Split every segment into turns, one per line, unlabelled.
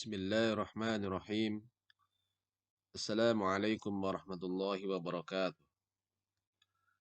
Bismillahirrahmanirrahim. Assalamualaikum warahmatullahi wabarakatuh.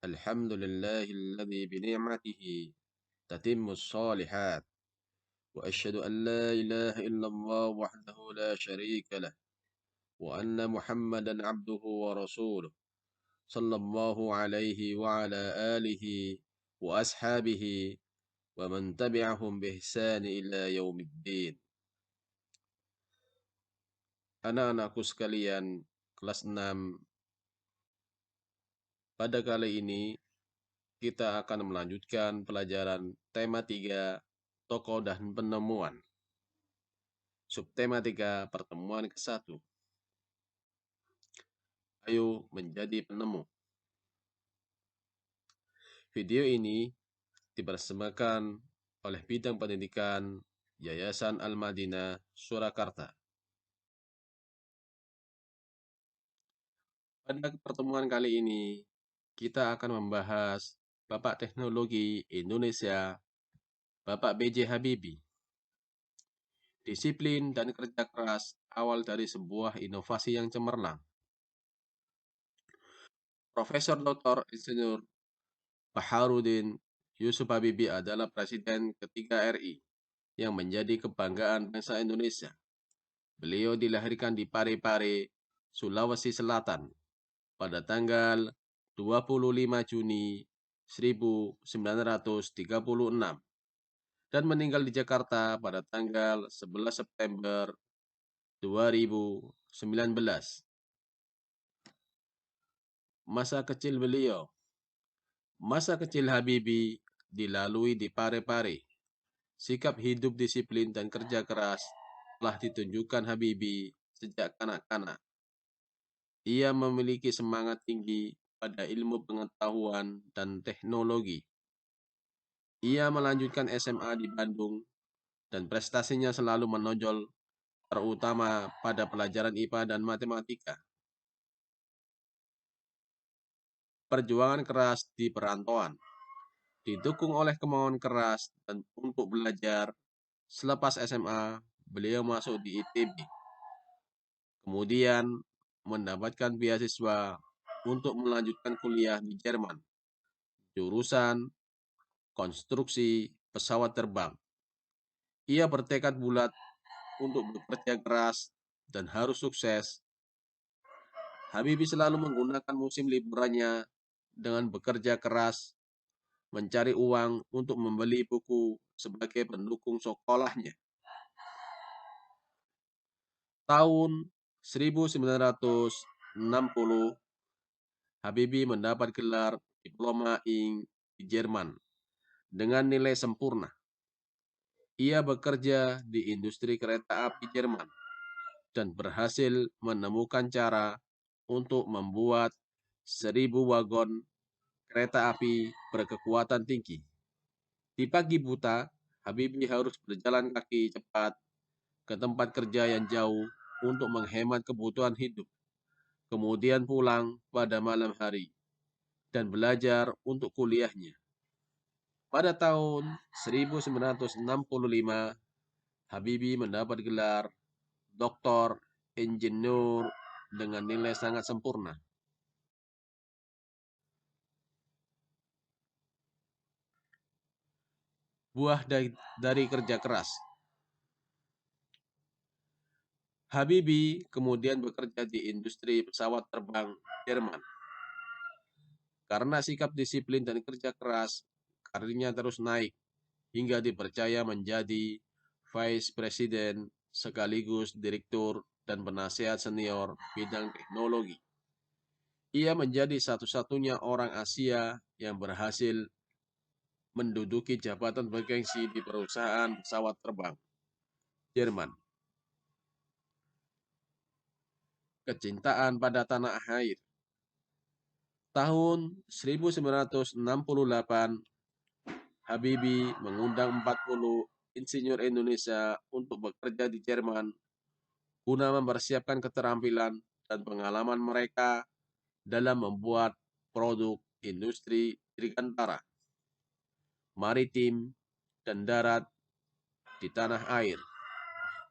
Alhamdulillahilladzi bini'matihi tatimmus shalihat. Wa asyhadu an la ilaha illallah wahdahu la syarika lah. Wa anna Muhammadan abduhu wa rasuluh. Sallallahu alaihi wa ala alihi wa ashabihi wa man tabi'ahum bi ihsani ila yaumiddin. Anak-anakku sekalian, kelas 6. Pada kali ini kita akan melanjutkan pelajaran tema 3, tokoh dan penemuan. Subtema 3, pertemuan ke-1. Ayo menjadi penemu. Video ini dipersembahkan oleh Bidang Pendidikan Yayasan Al-Madinah Surakarta. Pada pertemuan kali ini, kita akan membahas Bapak Teknologi Indonesia, Bapak B.J. Habibie. Disiplin dan kerja keras awal dari sebuah inovasi yang cemerlang. Profesor Dr. Insinyur Baharudin Yusuf Habibie adalah Presiden ketiga RI yang menjadi kebanggaan bangsa Indonesia. Beliau dilahirkan di Parepare, Sulawesi Selatan pada tanggal 25 Juni 1936 dan meninggal di Jakarta pada tanggal 11 September 2019. Masa kecil beliau. Masa kecil Habibie dilalui di Parepare. Sikap hidup disiplin dan kerja keras telah ditunjukkan Habibie sejak kanak-kanak. Ia memiliki semangat tinggi pada ilmu pengetahuan dan teknologi. Ia melanjutkan SMA di Bandung dan prestasinya selalu menonjol, terutama pada pelajaran IPA dan matematika. Perjuangan keras di perantauan didukung oleh kemauan keras dan untuk belajar. Selepas SMA, beliau masuk di ITB. Kemudian mendapatkan beasiswa untuk melanjutkan kuliah di Jerman, jurusan konstruksi pesawat terbang. Ia bertekad bulat untuk bekerja keras dan harus sukses. Habibie selalu menggunakan musim liburannya dengan bekerja keras, mencari uang untuk membeli buku sebagai pendukung sekolahnya. Tahun 1960, Habibie mendapat gelar Diploma Ing di Jerman dengan nilai sempurna. Ia bekerja di industri kereta api Jerman dan berhasil menemukan cara untuk membuat 1.000 wagon kereta api berkekuatan tinggi. Di pagi buta, Habibie harus berjalan kaki cepat ke tempat kerja yang jauh untuk menghemat kebutuhan hidup. Kemudian pulang pada malam hari dan belajar untuk kuliahnya. Pada tahun 1965, Habibie mendapat gelar Doktor Insinyur dengan nilai sangat sempurna. Buah dari kerja keras. Habibie kemudian bekerja di industri pesawat terbang Jerman. Karena sikap disiplin dan kerja keras, karirnya terus naik hingga dipercaya menjadi Vice President sekaligus Direktur dan Penasehat Senior bidang teknologi. Ia menjadi satu-satunya orang Asia yang berhasil menduduki jabatan bergengsi di perusahaan pesawat terbang Jerman. Kecintaan pada tanah air. Tahun 1968, Habibie mengundang 40 insinyur Indonesia untuk bekerja di Jerman guna mempersiapkan keterampilan dan pengalaman mereka dalam membuat produk industri dirgantara, maritim, dan darat di tanah air.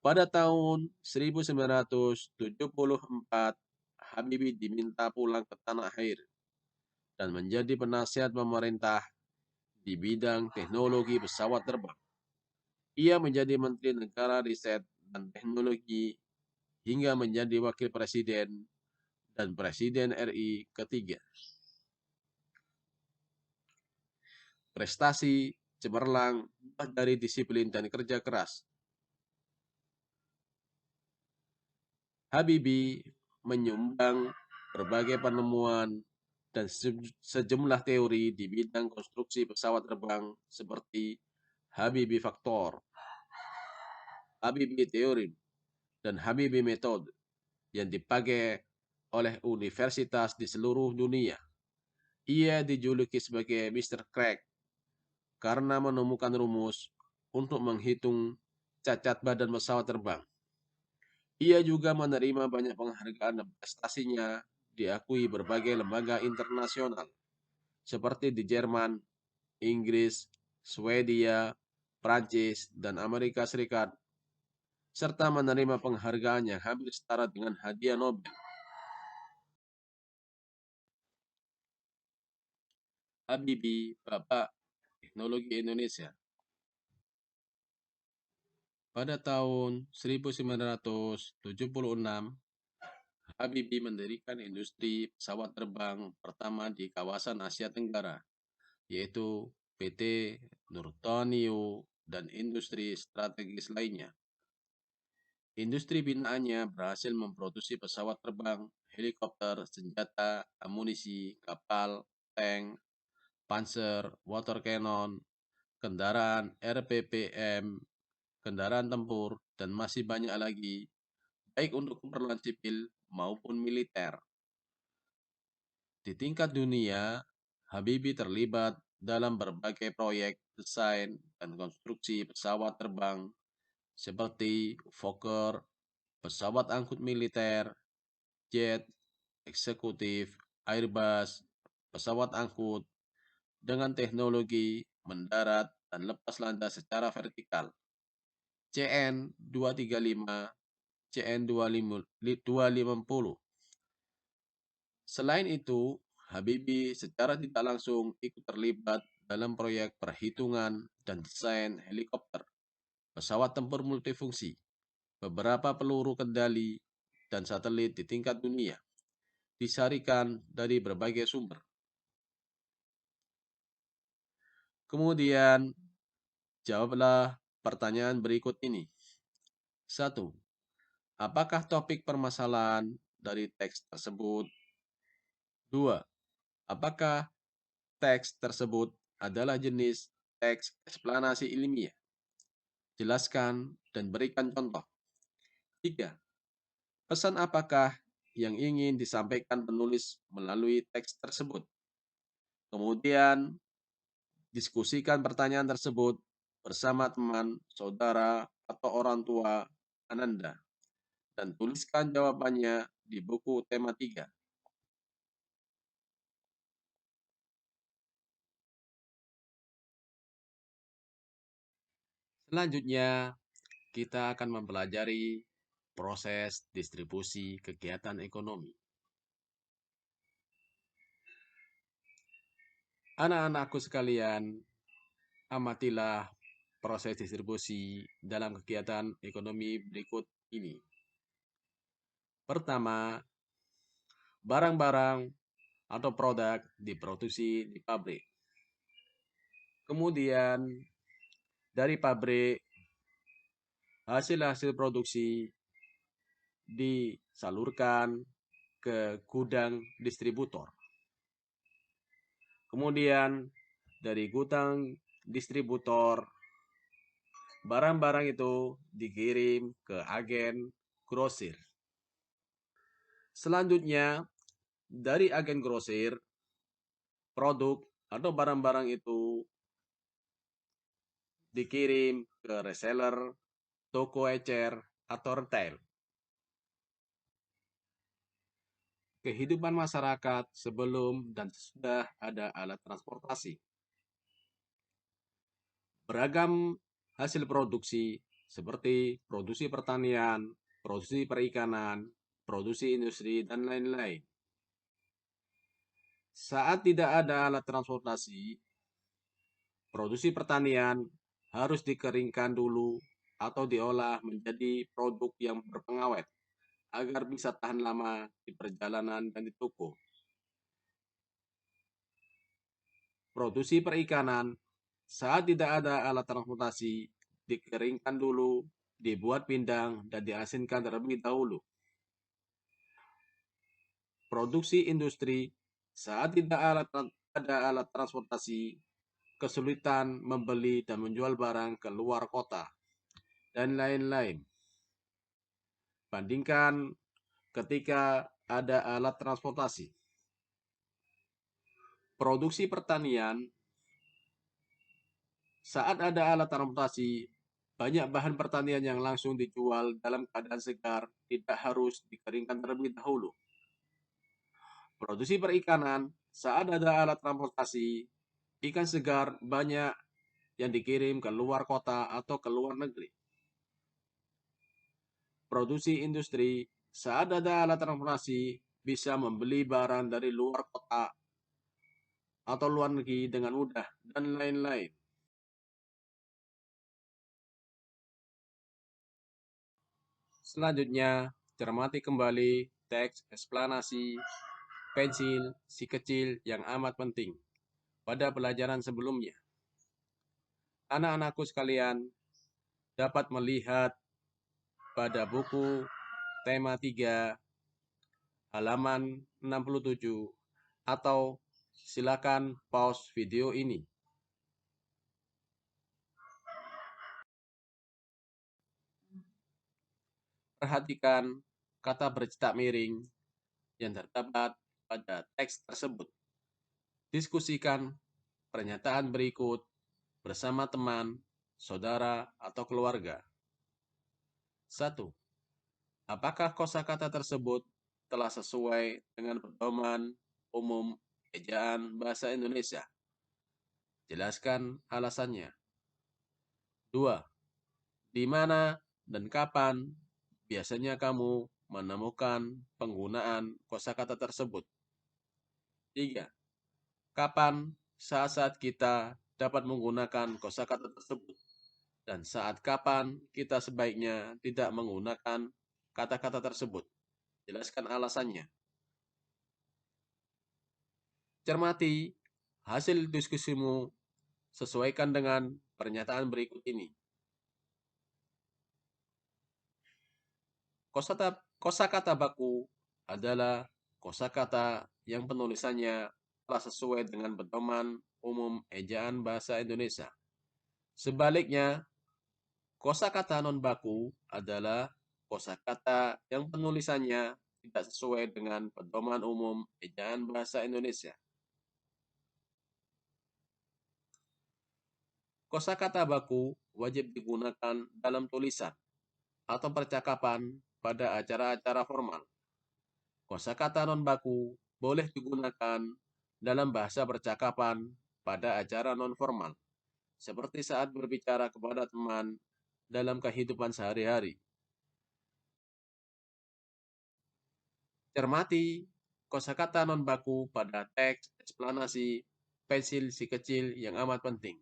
Pada tahun 1974, Habibie diminta pulang ke tanah air dan menjadi penasihat pemerintah di bidang teknologi pesawat terbang. Ia menjadi Menteri Negara Riset dan Teknologi hingga menjadi Wakil Presiden dan Presiden RI ketiga. Prestasi cemerlang dari disiplin dan kerja keras. Habibie menyumbang berbagai penemuan dan sejumlah teori di bidang konstruksi pesawat terbang seperti Habibie Factor, Habibie Theorem, dan Habibie Method yang dipakai oleh universitas di seluruh dunia. Ia dijuluki sebagai Mr. Crack karena menemukan rumus untuk menghitung cacat badan pesawat terbang. Ia juga menerima banyak penghargaan dan prestasinya diakui berbagai lembaga internasional seperti di Jerman, Inggris, Swedia, Prancis, dan Amerika Serikat, serta menerima penghargaan yang hampir setara dengan hadiah Nobel. Habibie, Bapak Teknologi Indonesia. Pada tahun 1976, Habibie mendirikan industri pesawat terbang pertama di kawasan Asia Tenggara, yaitu PT Nurtanio dan industri strategis lainnya. Industri binaannya berhasil memproduksi pesawat terbang, helikopter, senjata, amunisi, kapal, tank, panzer, water cannon, kendaraan RPPM, kendaraan tempur, dan masih banyak lagi, baik untuk keperluan sipil maupun militer. Di tingkat dunia, Habibie terlibat dalam berbagai proyek desain dan konstruksi pesawat terbang seperti Fokker, pesawat angkut militer, jet, eksekutif, Airbus, pesawat angkut dengan teknologi mendarat dan lepas landas secara vertikal, CN-235, CN-250. Selain itu, Habibie secara tidak langsung ikut terlibat dalam proyek perhitungan dan desain helikopter, pesawat tempur multifungsi, beberapa peluru kendali, dan satelit di tingkat dunia, disarikan dari berbagai sumber. Kemudian, jawablah pertanyaan berikut ini. 1. Apakah topik permasalahan dari teks tersebut? 2. Apakah teks tersebut adalah jenis teks eksplanasi ilmiah? Jelaskan dan berikan contoh. 3. Pesan apakah yang ingin disampaikan penulis melalui teks tersebut? Kemudian, diskusikan pertanyaan tersebut bersama teman, saudara, atau orang tua Ananda, dan tuliskan jawabannya di buku tema 3. Selanjutnya, kita akan mempelajari proses distribusi kegiatan ekonomi. Anak-anakku sekalian, amatilah proses distribusi dalam kegiatan ekonomi berikut ini. Pertama, barang-barang atau produk diproduksi di pabrik. Kemudian, dari pabrik, hasil-hasil produksi disalurkan ke gudang distributor. Kemudian, dari gudang distributor, barang-barang itu dikirim ke agen grosir. Selanjutnya, dari agen grosir, produk atau barang-barang itu dikirim ke reseller, toko ecer, atau retail. Kehidupan masyarakat sebelum dan sesudah ada alat transportasi. Beragam hasil produksi seperti produksi pertanian, produksi perikanan, produksi industri, dan lain-lain. Saat tidak ada alat transportasi, produksi pertanian harus dikeringkan dulu atau diolah menjadi produk yang berpengawet agar bisa tahan lama di perjalanan dan di toko. Produksi perikanan, saat tidak ada alat transportasi, dikeringkan dulu, dibuat pindang, dan diasinkan terlebih dahulu. Produksi industri, saat tidak ada alat transportasi, kesulitan membeli dan menjual barang ke luar kota, dan lain-lain. Bandingkan ketika ada alat transportasi. Produksi pertanian, saat ada alat transportasi, banyak bahan pertanian yang langsung dijual dalam keadaan segar, tidak harus dikeringkan terlebih dahulu. Produksi perikanan, saat ada alat transportasi, ikan segar banyak yang dikirim ke luar kota atau ke luar negeri. Produksi industri, saat ada alat transportasi, bisa membeli barang dari luar kota atau luar negeri dengan mudah, dan lain-lain. Selanjutnya, cermati kembali teks eksplanasi pensil si kecil yang amat penting pada pelajaran sebelumnya. Anak-anakku sekalian dapat melihat pada buku tema 3 halaman 67 atau silakan pause video ini. Perhatikan kata bercetak miring yang terdapat pada teks tersebut. Diskusikan pernyataan berikut bersama teman, saudara, atau keluarga. 1. Apakah kosakata tersebut telah sesuai dengan pedoman umum ejaan bahasa Indonesia? Jelaskan alasannya. 2. Di mana dan kapan biasanya kamu menemukan penggunaan kosakata tersebut? 3. Kapan saat-saat kita dapat menggunakan kosakata tersebut? Dan saat kapan kita sebaiknya tidak menggunakan kata-kata tersebut? Jelaskan alasannya. Cermati hasil diskusimu, sesuaikan dengan pernyataan berikut ini. Kosakata baku adalah kosakata yang penulisannya telah sesuai dengan pedoman umum ejaan bahasa Indonesia. Sebaliknya, kosakata non baku adalah kosakata yang penulisannya tidak sesuai dengan pedoman umum ejaan bahasa Indonesia. Kosakata baku wajib digunakan dalam tulisan atau percakapan pada acara-acara formal. Kosakata non baku boleh digunakan dalam bahasa percakapan pada acara non formal, seperti saat berbicara kepada teman dalam kehidupan sehari-hari. Cermati kosakata non baku pada teks eksplanasi pensil si kecil yang amat penting.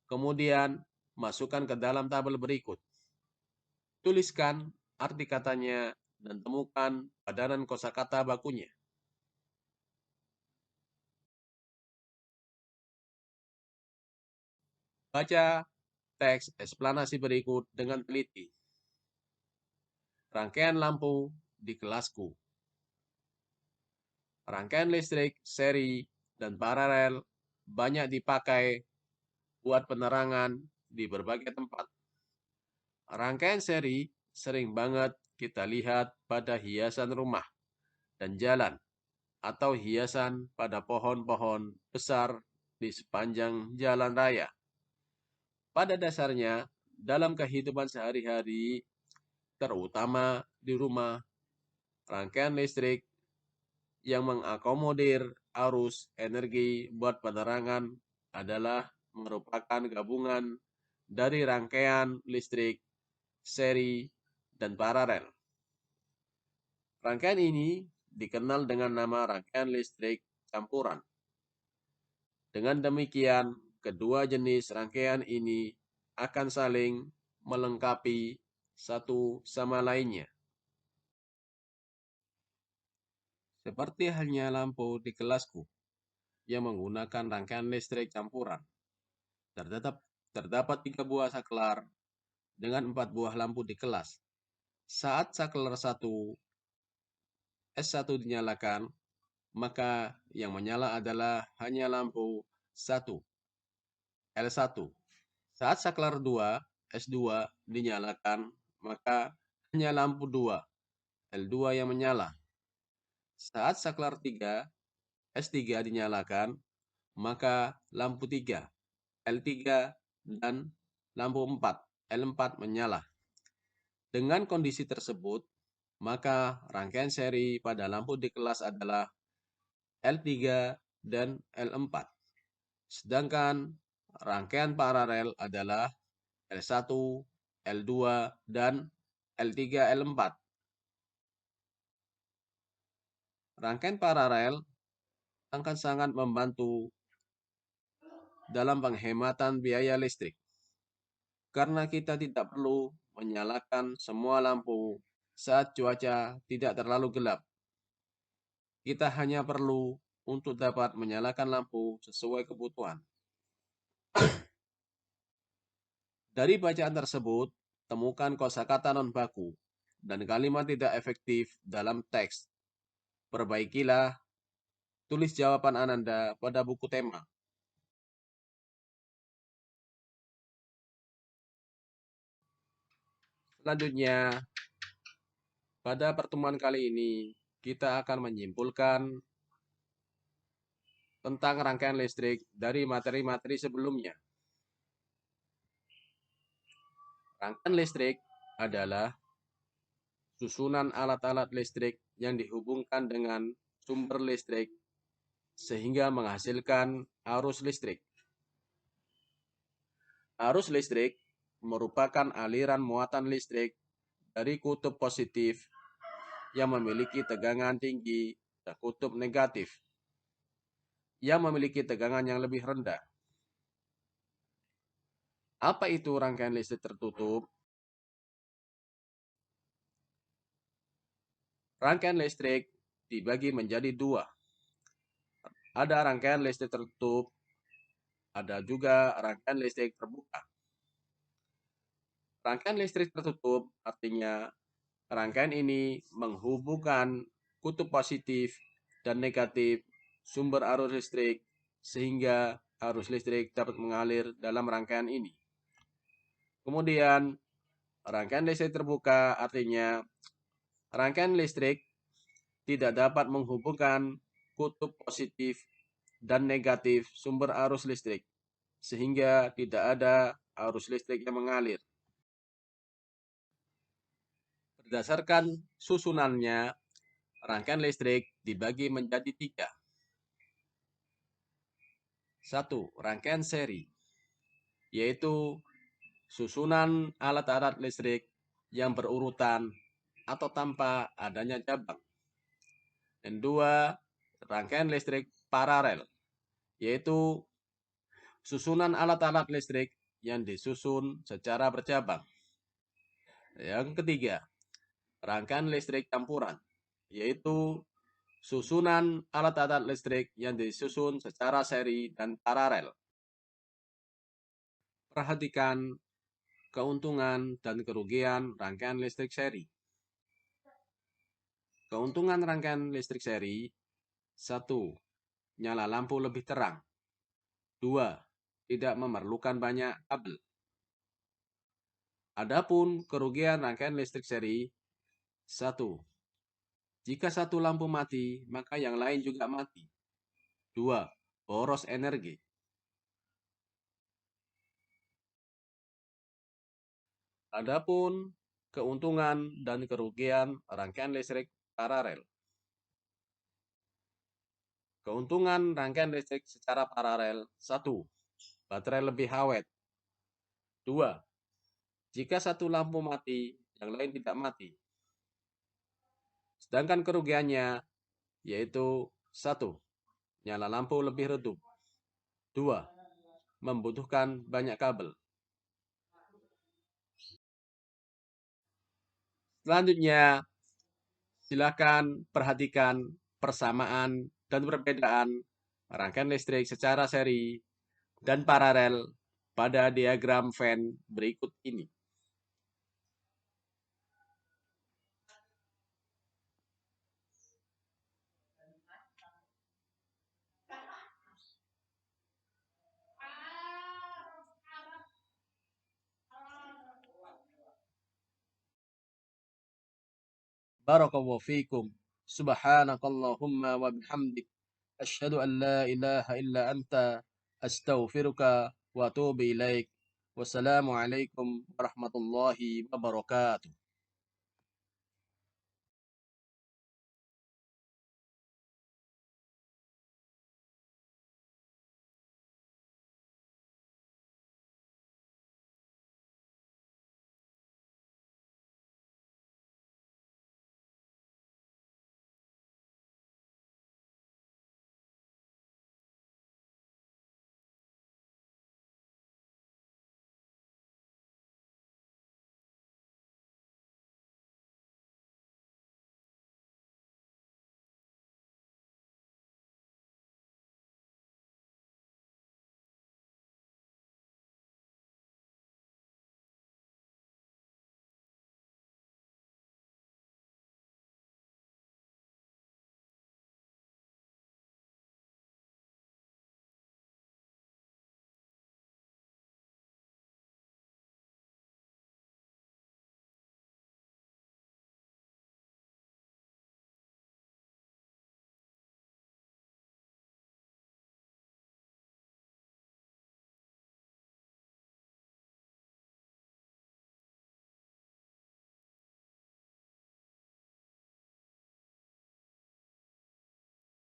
Kemudian, masukkan ke dalam tabel berikut. Tuliskan arti katanya dan temukan padanan kosakata bakunya. Baca teks eksplanasi berikut dengan teliti. Rangkaian lampu di kelasku. Rangkaian listrik, seri, dan paralel banyak dipakai buat penerangan di berbagai tempat. Rangkaian seri sering banget kita lihat pada hiasan rumah dan jalan, atau hiasan pada pohon-pohon besar di sepanjang jalan raya. Pada dasarnya, dalam kehidupan sehari-hari, terutama di rumah, rangkaian listrik yang mengakomodir arus energi buat penerangan adalah merupakan gabungan dari rangkaian listrik seri, dan paralel. Rangkaian ini dikenal dengan nama rangkaian listrik campuran. Dengan demikian, kedua jenis rangkaian ini akan saling melengkapi satu sama lainnya. Seperti halnya lampu di kelasku yang menggunakan rangkaian listrik campuran. Terdapat 3 buah saklar dengan 4 buah lampu di kelas. Saat saklar S1 dinyalakan, maka yang menyala adalah hanya lampu 1, L1. Saat saklar 2, S2 dinyalakan, maka hanya lampu 2, L2 yang menyala. Saat saklar 3, S3 dinyalakan, maka lampu 3, L3 dan lampu 4, L4 menyala. Dengan kondisi tersebut, maka rangkaian seri pada lampu di kelas adalah L3 dan L4. Sedangkan rangkaian paralel adalah L1, L2, dan L3, L4. Rangkaian paralel akan sangat membantu dalam penghematan biaya listrik, karena kita tidak perlu menyalakan semua lampu saat cuaca tidak terlalu gelap. Kita hanya perlu untuk dapat menyalakan lampu sesuai kebutuhan. Dari bacaan tersebut, temukan kosakata non-baku dan kalimat tidak efektif dalam teks. Perbaikilah, tulis jawaban Ananda pada buku tema. Selanjutnya, pada pertemuan kali ini, kita akan menyimpulkan tentang rangkaian listrik dari materi-materi sebelumnya. Rangkaian listrik adalah susunan alat-alat listrik yang dihubungkan dengan sumber listrik sehingga menghasilkan arus listrik. Arus listrik merupakan aliran muatan listrik dari kutub positif yang memiliki tegangan tinggi ke kutub negatif yang memiliki tegangan yang lebih rendah. Apa itu rangkaian listrik tertutup? Rangkaian listrik dibagi menjadi 2. Ada rangkaian listrik tertutup, ada juga rangkaian listrik terbuka. Rangkaian listrik tertutup artinya rangkaian ini menghubungkan kutub positif dan negatif sumber arus listrik sehingga arus listrik dapat mengalir dalam rangkaian ini. Kemudian, rangkaian listrik terbuka artinya rangkaian listrik tidak dapat menghubungkan kutub positif dan negatif sumber arus listrik, sehingga tidak ada arus listrik yang mengalir. Berdasarkan susunannya, rangkaian listrik dibagi menjadi 3. 1. Rangkaian seri, yaitu susunan alat-alat listrik yang berurutan atau tanpa adanya cabang. Dan 2. Rangkaian listrik paralel, yaitu susunan alat-alat listrik yang disusun secara bercabang. Yang ketiga, rangkaian listrik campuran, yaitu susunan alat-alat listrik yang disusun secara seri dan paralel. Perhatikan keuntungan dan kerugian rangkaian listrik seri. Keuntungan rangkaian listrik seri: 1. Nyala lampu lebih terang. 2. Tidak memerlukan banyak kabel. Adapun kerugian rangkaian listrik seri: 1. Jika satu lampu mati, maka yang lain juga mati. 2. Boros energi. Adapun keuntungan dan kerugian rangkaian listrik paralel. Keuntungan rangkaian listrik secara paralel: 1. Baterai lebih awet. 2. Jika satu lampu mati, yang lain tidak mati. Sedangkan kerugiannya yaitu: satu, nyala lampu lebih redup. Dua, membutuhkan banyak kabel. Selanjutnya, silakan perhatikan persamaan dan perbedaan rangkaian listrik secara seri dan paralel pada diagram Venn berikut ini. Barakallahu fiikum. Subhanakallahumma wa bihamdik. Asyhadu an la ilaha illa anta. Astaghfiruka wa atubu ilaik. Wassalamualaikum warahmatullahi wabarakatuh.